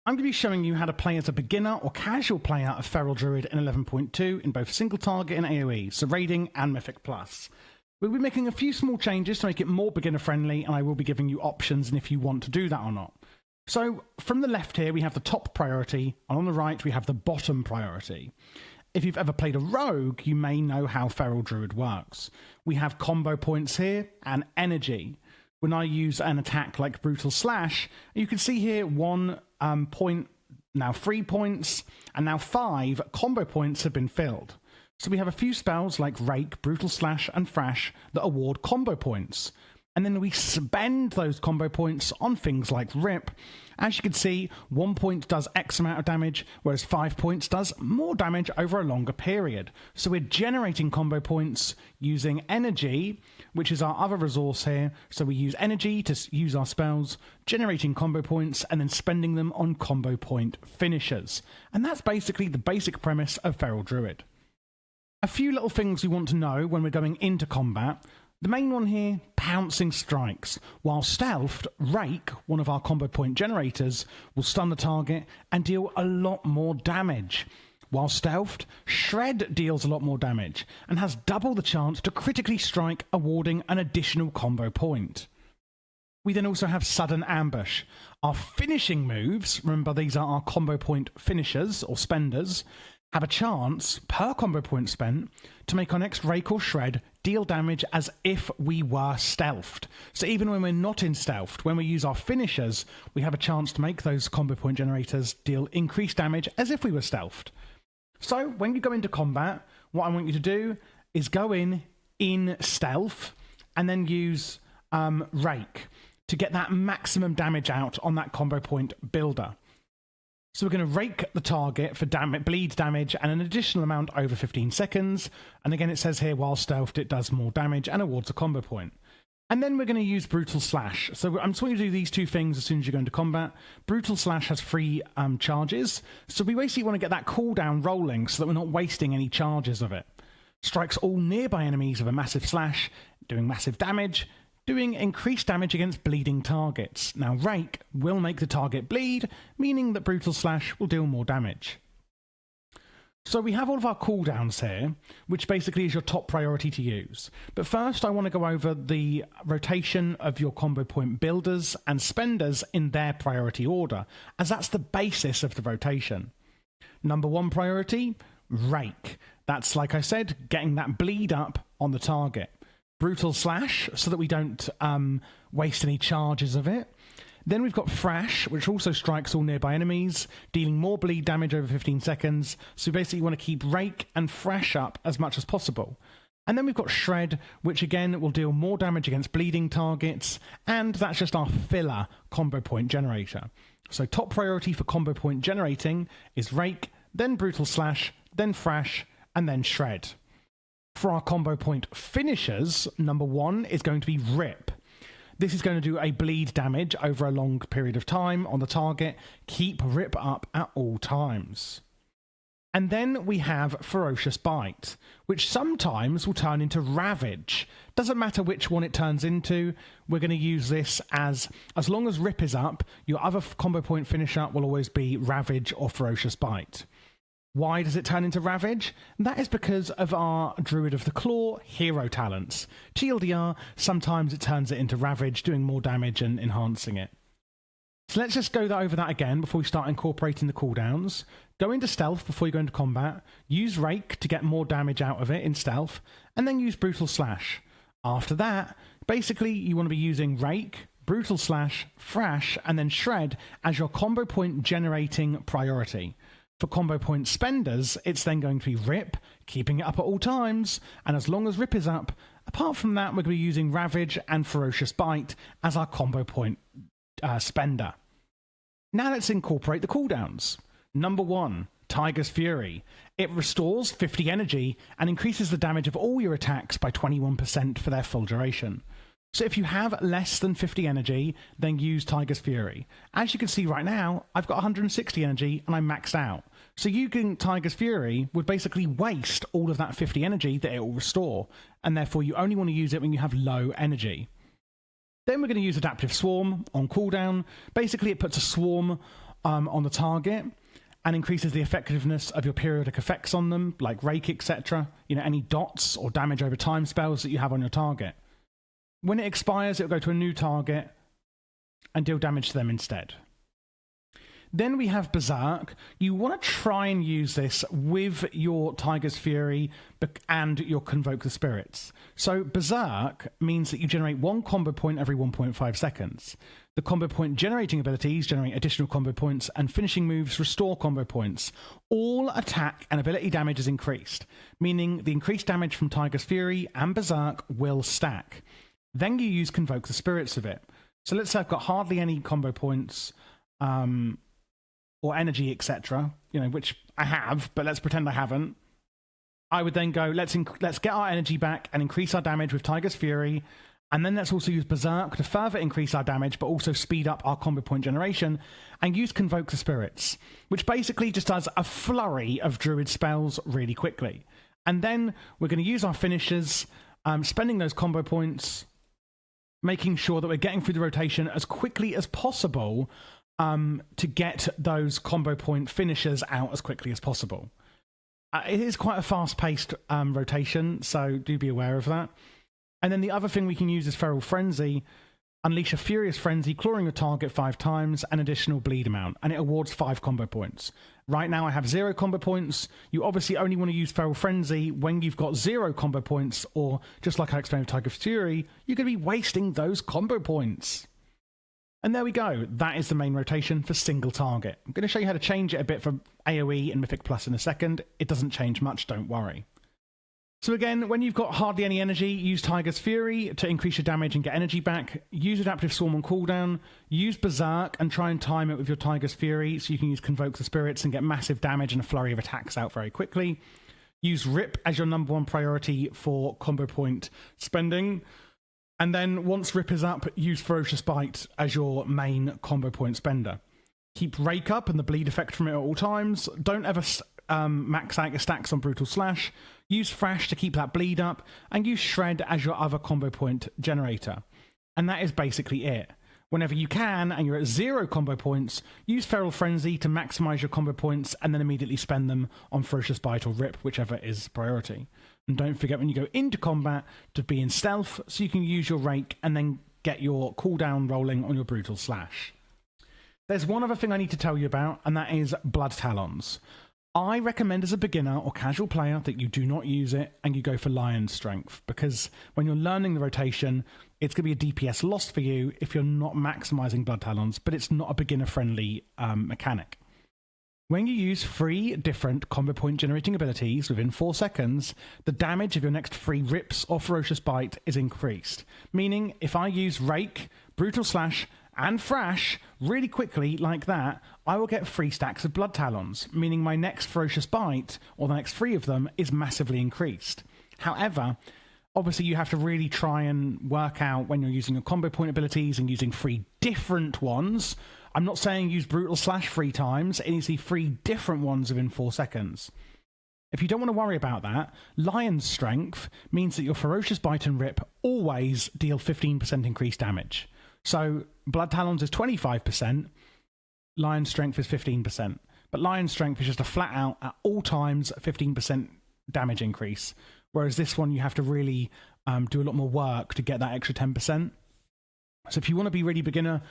I'm going to be showing you how to play as a beginner or casual player of Feral Druid in 11.2 in both single target and AoE, so raiding and Mythic Plus. We'll be making a few small changes to make it more beginner friendly, and I will be giving you options and if you want to do that or not. So from the left here we have the top priority, and on the right we have the bottom priority. If you've ever played a rogue, you may know how Feral Druid works. We have combo points here and energy. When I use an attack like Brutal Slash, you can see here 1 point, now 3 points, and now 5 combo points have been filled. So we have a few spells like Rake, Brutal Slash, and Thrash that award combo points. And then we spend those combo points on things like Rip. As you can see, 1 point does X amount of damage, whereas 5 points does more damage over a longer period. So we're generating combo points using energy, which is our other resource here. So we use energy to use our spells, generating combo points, and then spending them on combo point finishers. And that's basically the basic premise of Feral Druid. A few little things we want to know when we're going into combat. The main one here, pouncing strikes. While stealthed, Rake, one of our combo point generators, will stun the target and deal a lot more damage. While stealthed, Shred deals a lot more damage and has double the chance to critically strike, awarding an additional combo point. We then also have Sudden Ambush. Our finishing moves, remember these are our combo point finishers or spenders, have a chance, per combo point spent, to make our next Rake or Shred deal damage as if we were stealthed. So even when we're not in stealth, when we use our finishers, we have a chance to make those combo point generators deal increased damage as if we were stealthed. So when you go into combat, what I want you to do is go in stealth and then use Rake to get that maximum damage out on that combo point builder. So we're going to rake the target for bleed damage and an additional amount over 15 seconds. And again, it says here, while stealthed, it does more damage and awards a combo point. And then we're going to use Brutal Slash. So I'm just going to do these two things as soon as you go into combat. Brutal Slash has 3 charges. So we basically want to get that cooldown rolling so that we're not wasting any charges of it. Strikes all nearby enemies with a massive slash, doing massive damage, doing increased damage against bleeding targets. Now, Rake will make the target bleed, meaning that Brutal Slash will deal more damage. So we have all of our cooldowns here, which basically is your top priority to use. But first, I want to go over the rotation of your combo point builders and spenders in their priority order, as that's the basis of the rotation. Number 1 priority, Rake. That's, like I said, getting that bleed up on the target. Brutal Slash, so that we don't waste any charges of it. Then we've got Thrash, which also strikes all nearby enemies, dealing more bleed damage over 15 seconds. So we basically want to keep Rake and Thrash up as much as possible. And then we've got Shred, which again will deal more damage against bleeding targets, and that's just our filler combo point generator. So top priority for combo point generating is Rake, then Brutal Slash, then Thrash, and then Shred. For our combo point finishers, number 1 is going to be Rip. This is going to do a bleed damage over a long period of time on the target. Keep Rip up at all times. And then we have Ferocious Bite, which sometimes will turn into Ravage. Doesn't matter which one it turns into, we're going to use this as long as Rip is up, your other combo point finisher will always be Ravage or Ferocious Bite. Why does it turn into Ravage? That is because of our Druid of the Claw hero talents. TLDR, sometimes it turns it into Ravage, doing more damage and enhancing it. So let's just go over that again before we start incorporating the cooldowns. Go into stealth before you go into combat, use Rake to get more damage out of it in stealth, and then use Brutal Slash. After that, basically you want to be using Rake, Brutal Slash, Thrash, and then Shred as your combo point generating priority. For combo point spenders, it's then going to be Rip, keeping it up at all times, and as long as Rip is up, apart from that, we're going to be using Ravage and Ferocious Bite as our combo point spender. Now let's incorporate the cooldowns. Number 1, Tiger's Fury. It restores 50 energy and increases the damage of all your attacks by 21% for their full duration. So if you have less than 50 energy, then use Tiger's Fury. As you can see right now, I've got 160 energy and I'm maxed out. So using Tiger's Fury would basically waste all of that 50 energy that it will restore, and therefore you only want to use it when you have low energy. Then we're going to use Adaptive Swarm on cooldown. Basically, it puts a swarm on the target and increases the effectiveness of your periodic effects on them, like Rake, etc. You know, any dots or damage over time spells that you have on your target. When it expires, it'll go to a new target and deal damage to them instead. Then we have Berserk. You want to try and use this with your Tiger's Fury and your Convoke the Spirits. So Berserk means that you generate one combo point every 1.5 seconds. The combo point generating abilities generate additional combo points, and finishing moves restore combo points. All attack and ability damage is increased, meaning the increased damage from Tiger's Fury and Berserk will stack. Then you use Convoke the Spirits of it. So let's say I've got hardly any combo points, or energy, etc., you know, which I have, but let's pretend I haven't. I would then go, let's get our energy back and increase our damage with Tiger's Fury, and then let's also use Berserk to further increase our damage, but also speed up our combo point generation, and use Convoke the Spirits, which basically just does a flurry of Druid spells really quickly. And then we're going to use our finishers, spending those combo points, making sure that we're getting through the rotation as quickly as possible, to get those combo point finishers out as quickly as possible. It is quite a fast-paced rotation, so do be aware of that. And then the other thing we can use is Feral Frenzy. Unleash a Furious Frenzy, clawing a target 5 times, an additional bleed amount, and it awards 5 combo points. Right now I have 0 combo points. You obviously only want to use Feral Frenzy when you've got 0 combo points, or just like I explained with Tiger's Fury, you're going to be wasting those combo points. And there we go. That is the main rotation for single target. I'm going to show you how to change it a bit for AoE and Mythic Plus in a second. It doesn't change much, don't worry. So again, when you've got hardly any energy, use Tiger's Fury to increase your damage and get energy back. Use Adaptive Swarm on cooldown. Use Berserk and try and time it with your Tiger's Fury so you can use Convoke the Spirits and get massive damage and a flurry of attacks out very quickly. Use Rip as your #1 priority for combo point spending. And then once Rip is up, use Ferocious Bite as your main combo point spender. Keep Rake up and the bleed effect from it at all times. Don't ever max out your stacks on Brutal Slash. Use Thrash to keep that bleed up. And use Shred as your other combo point generator. And that is basically it. Whenever you can, and you're at 0 combo points, use Feral Frenzy to maximize your combo points and then immediately spend them on Ferocious Bite or Rip, whichever is priority. And don't forget when you go into combat to be in stealth so you can use your Rake and then get your cooldown rolling on your Brutal Slash. There's one other thing I need to tell you about, and that is Blood Talons. I recommend as a beginner or casual player that you do not use it and you go for Lion's Strength, because when you're learning the rotation, it's going to be a DPS loss for you if you're not maximizing Blood Talons, but it's not a beginner-friendly mechanic. When you use 3 different combo point generating abilities within 4 seconds, the damage of your next 3 Rips or Ferocious Bite is increased. Meaning, if I use Rake, Brutal Slash, and Thrash really quickly like that, I will get 3 stacks of Blood Talons, meaning my next Ferocious Bite, or the next 3 of them, is massively increased. However, obviously you have to really try and work out when you're using your combo point abilities and using 3 different ones. I'm not saying use Brutal Slash 3 times, it needs to be 3 different ones within 4 seconds. If you don't want to worry about that, Lion's Strength means that your Ferocious Bite and Rip always deal 15% increased damage. So Blood Talons is 25%, Lion's Strength is 15%. But Lion's Strength is just a flat out, at all times, 15% damage increase. Whereas this one, you have to really do a lot more work to get that extra 10%. So if you want to be really beginner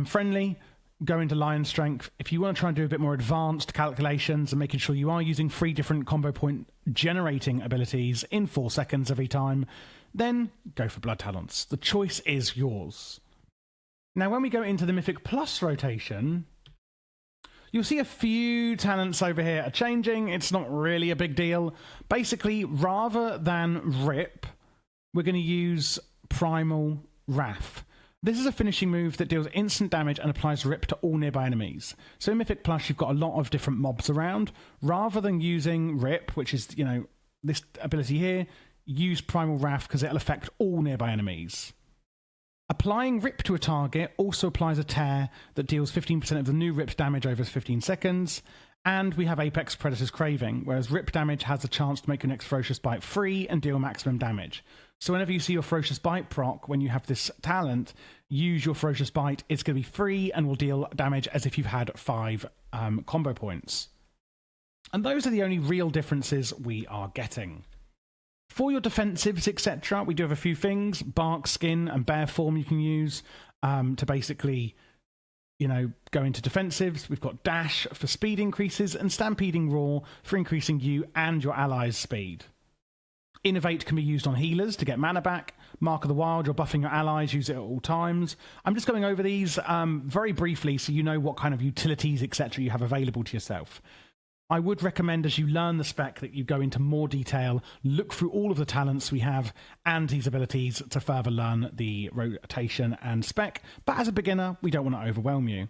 friendly, go into Lion's Strength. If you want to try and do a bit more advanced calculations and making sure you are using 3 different combo point generating abilities in 4 seconds every time, then go for Blood Talons. The choice is yours. Now, when we go into the Mythic Plus rotation, you'll see a few talents over here are changing. It's not really a big deal. Basically, rather than Rip, we're going to use Primal Wrath. This is a finishing move that deals instant damage and applies Rip to all nearby enemies. So in Mythic Plus, you've got a lot of different mobs around. Rather than using Rip, which is, you know, this ability here, use Primal Wrath because it'll affect all nearby enemies. Applying Rip to a target also applies a tear that deals 15% of the new Rip's damage over 15 seconds. And we have Apex Predator's Craving, whereas Rip damage has a chance to make your next Ferocious Bite free and deal maximum damage. So whenever you see your Ferocious Bite proc, when you have this talent, use your Ferocious Bite. It's going to be free and will deal damage as if you've had 5 combo points. And those are the only real differences we are getting. For your defensives, etc., we do have a few things. Bark, Skin, and Bear Form you can use to basically, go into defensives. We've got Dash for speed increases and Stampeding Roar for increasing you and your allies' speed. Innovate can be used on healers to get mana back. Mark of the Wild, you're buffing your allies, use it at all times. I'm just going over these very briefly so you know what kind of utilities, etc. you have available to yourself. I would recommend as you learn the spec that you go into more detail, look through all of the talents we have and these abilities to further learn the rotation and spec. But as a beginner, we don't want to overwhelm you.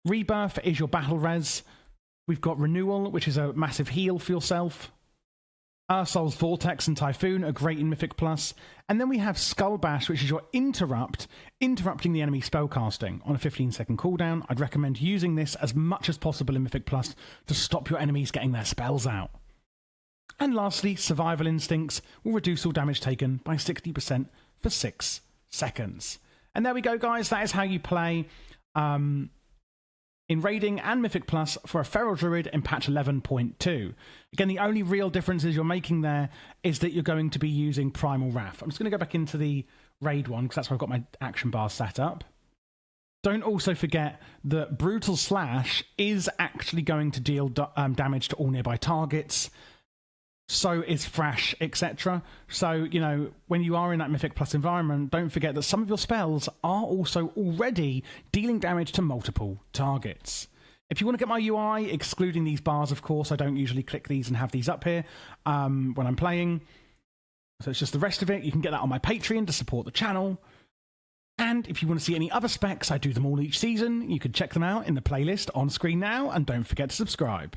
Rebirth is your battle res. We've got Renewal, which is a massive heal for yourself. Ursol's Vortex and Typhoon are great in Mythic Plus. And then we have Skull Bash, which is your interrupting the enemy spellcasting on a 15-second cooldown. I'd recommend using this as much as possible in Mythic Plus to stop your enemies getting their spells out. And lastly, Survival Instincts will reduce all damage taken by 60% for 6 seconds. And there we go, guys. That is how you play in Raiding and Mythic Plus for a Feral Druid in patch 11.2. Again, the only real differences you're making there is that you're going to be using Primal Wrath. I'm just going to go back into the Raid one because that's where I've got my action bar set up. Don't also forget that Brutal Slash is actually going to deal damage to all nearby targets. So is Thrash, etc. So, when you are in that Mythic Plus environment, don't forget that some of your spells are also already dealing damage to multiple targets. If you want to get my UI, excluding these bars, of course, I don't usually click these and have these up here when I'm playing. So it's just the rest of it. You can get that on my Patreon to support the channel. And if you want to see any other specs, I do them all each season. You can check them out in the playlist on screen now, and don't forget to subscribe.